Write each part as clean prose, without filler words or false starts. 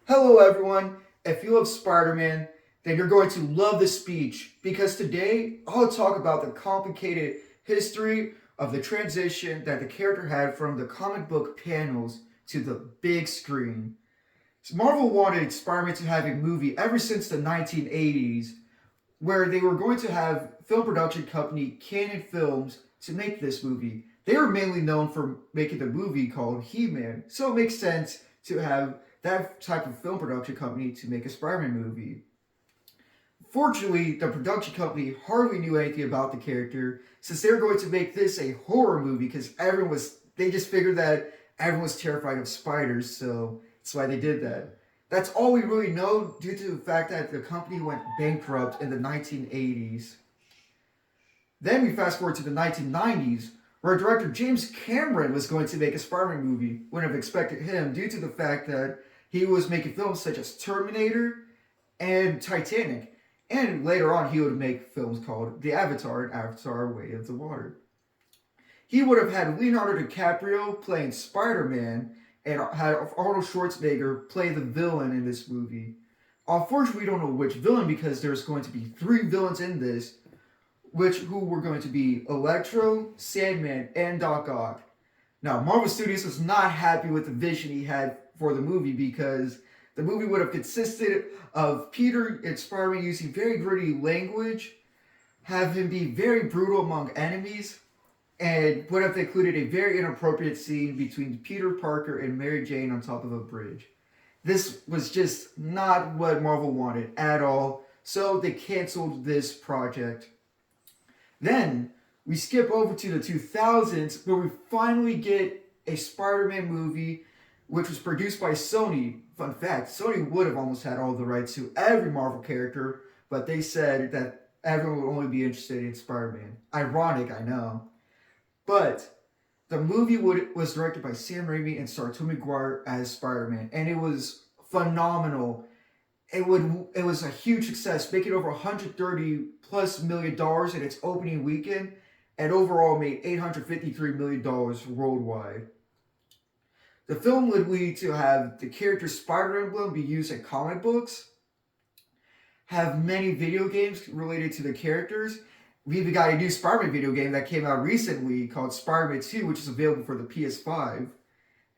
Hello, everyone. If you love Spider Man, then you're going to love this speech because today I'll talk about the complicated history of the transition that the character had from the comic book panels to the big screen. Marvel wanted Spider Man to have a movie ever since the 1980s, where they were going to have film production company Canon Films to make this movie. They were mainly known for making the movie called He-Man, so it makes sense to have that type of film production company to make a Spider-Man movie. Fortunately, the production company hardly knew anything about the character since they were going to make this a horror movie because they just figured that everyone was terrified of spiders, so that's why they did that. That's all we really know due to the fact that the company went bankrupt in the 1980s. Then we fast forward to the 1990s, where director James Cameron was going to make a Spider-Man movie. Wouldn't have expected him due to the fact that he was making films such as Terminator and Titanic. And later on, he would make films called The Avatar and Avatar Way of the Water. He would have had Leonardo DiCaprio playing Spider-Man and had Arnold Schwarzenegger play the villain in this movie. Unfortunately, we don't know which villain because there's going to be three villains in this, who were going to be Electro, Sandman, and Doc Ock. Now, Marvel Studios was not happy with the vision he had for the movie because the movie would have consisted of Peter and Spider-Man using very gritty language, have him be very brutal among enemies, and would have included a very inappropriate scene between Peter Parker and Mary Jane on top of a bridge. This was just not what Marvel wanted at all, so they canceled this project. Then we skip over to the 2000s where we finally get a Spider-Man movie which was produced by Sony. Fun fact, Sony would have almost had all the rights to every Marvel character, but they said that everyone would only be interested in Spider-Man. Ironic, I know. But the movie was directed by Sam Raimi and starred Tobey Maguire as Spider-Man, and it was phenomenal. It was a huge success, making over $130+ million in its opening weekend, and overall made $853 million worldwide. The film would lead to have the character Spider Emblem be used in comic books, have many video games related to the characters. We even got a new Spider-Man video game that came out recently called Spider-Man 2, which is available for the PS5,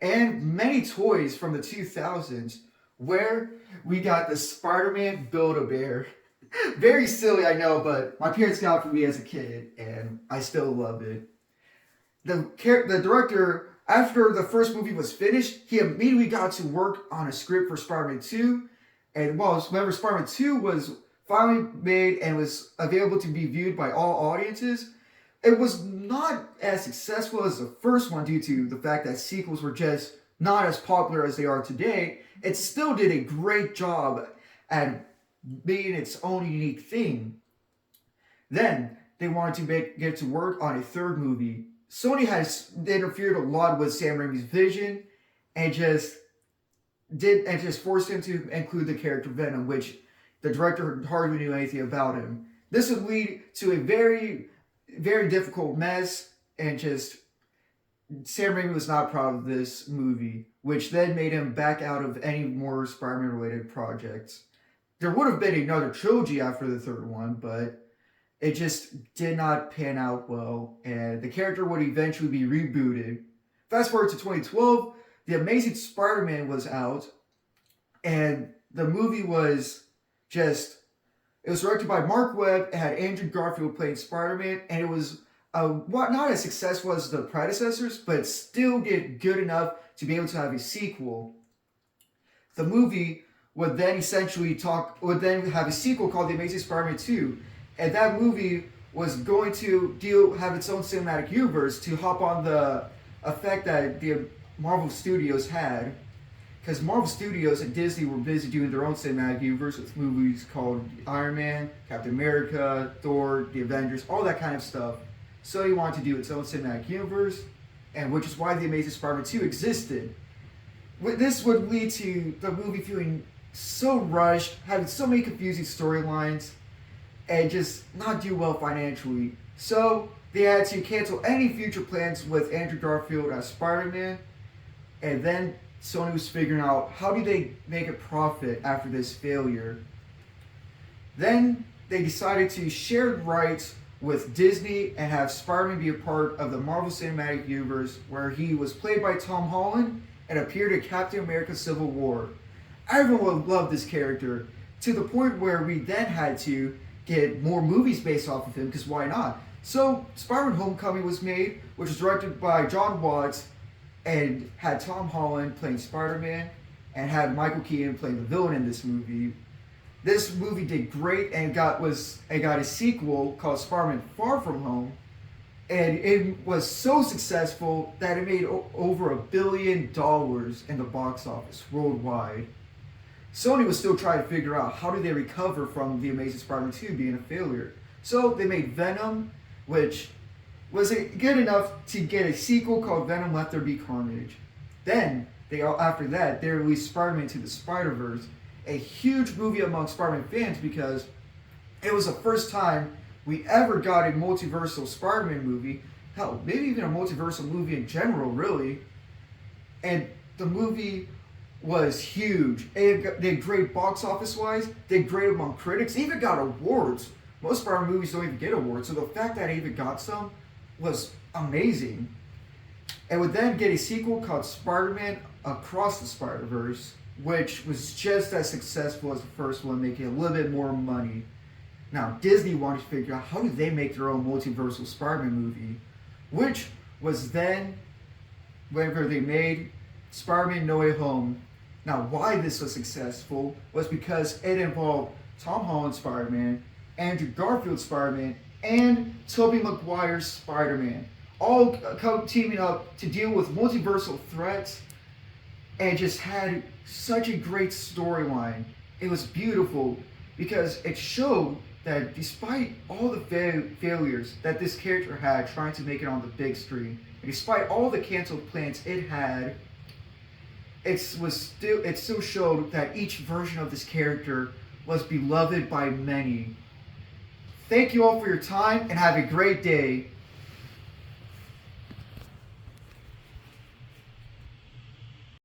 and many toys from the 2000s, where we got the Spider-Man Build-A-Bear. Very silly, I know, but my parents got it for me as a kid, and I still love it. The director, after the first movie was finished, he immediately got to work on a script for Spider-Man 2, and whenever Spider-Man 2 was finally made and was available to be viewed by all audiences, it was not as successful as the first one due to the fact that sequels were just not as popular as they are today. It still did a great job at being its own unique thing. Then they wanted to get to work on a third movie. Sony has interfered a lot with Sam Raimi's vision and just forced him to include the character Venom, which the director hardly knew anything about him. This would lead to a very, very difficult mess, and just Sam Raimi was not proud of this movie, which then made him back out of any more Spider-Man related projects. There would have been another trilogy after the third one, but it just did not pan out well, and the character would eventually be rebooted. Fast forward to 2012, The Amazing Spider-Man was out, and the movie was it was directed by Mark Webb. It had Andrew Garfield playing Spider-Man, and it was not as successful as the predecessors, but still did good enough to be able to have a sequel. The movie would then have a sequel called The Amazing Spider-Man 2, and that movie was going to have its own cinematic universe to hop on the effect that the Marvel Studios had. Because Marvel Studios and Disney were busy doing their own cinematic universe with movies called Iron Man, Captain America, Thor, The Avengers, all that kind of stuff. So he wanted to do its own cinematic universe, and which is why The Amazing Spider-Man 2 existed. This would lead to the movie feeling so rushed, having so many confusing storylines, and just not do well financially. So they had to cancel any future plans with Andrew Garfield as Spider-Man, and then Sony was figuring out how do they make a profit after this failure. Then they decided to share rights with Disney and have Spider-Man be a part of the Marvel Cinematic Universe, where he was played by Tom Holland and appeared in Captain America Civil War. Everyone loved this character to the point where we then had to get more movies based off of him, because why not? So Spider-Man Homecoming was made, which was directed by John Watts and had Tom Holland playing Spider-Man and had Michael Keaton playing the villain in this movie. This movie did great and got a sequel called Spider-Man Far From Home, and it was so successful that it made over $1 billion in the box office worldwide. Sony was still trying to figure out how do they recover from The Amazing Spider-Man 2 being a failure. So they made Venom, which was good enough to get a sequel called Venom Let There Be Carnage. Then, after that, they released Spider-Man to the Spider-Verse, a huge movie among Spider-Man fans because it was the first time we ever got a multiversal Spider-Man movie. Hell, maybe even a multiversal movie in general, really. And the movie was huge. They did great box office wise, did great among critics, even got awards. Most Spider-Man movies don't even get awards, so the fact that it even got some was amazing. And would then get a sequel called Spider-Man Across the Spider-Verse, which was just as successful as the first one, making a little bit more money. Now, Disney wanted to figure out how do they make their own multiversal Spider-Man movie, which was then whenever they made Spider-Man No Way Home. Now, why this was successful was because it involved Tom Holland Spider-Man, Andrew Garfield Spider-Man, and Tobey Maguire's Spider-Man, all teaming up to deal with multiversal threats, and just had such a great storyline. It was beautiful because it showed that despite all the failures that this character had trying to make it on the big screen, and despite all the canceled plans it had, it still showed that each version of this character was beloved by many. Thank you all for your time and have a great day.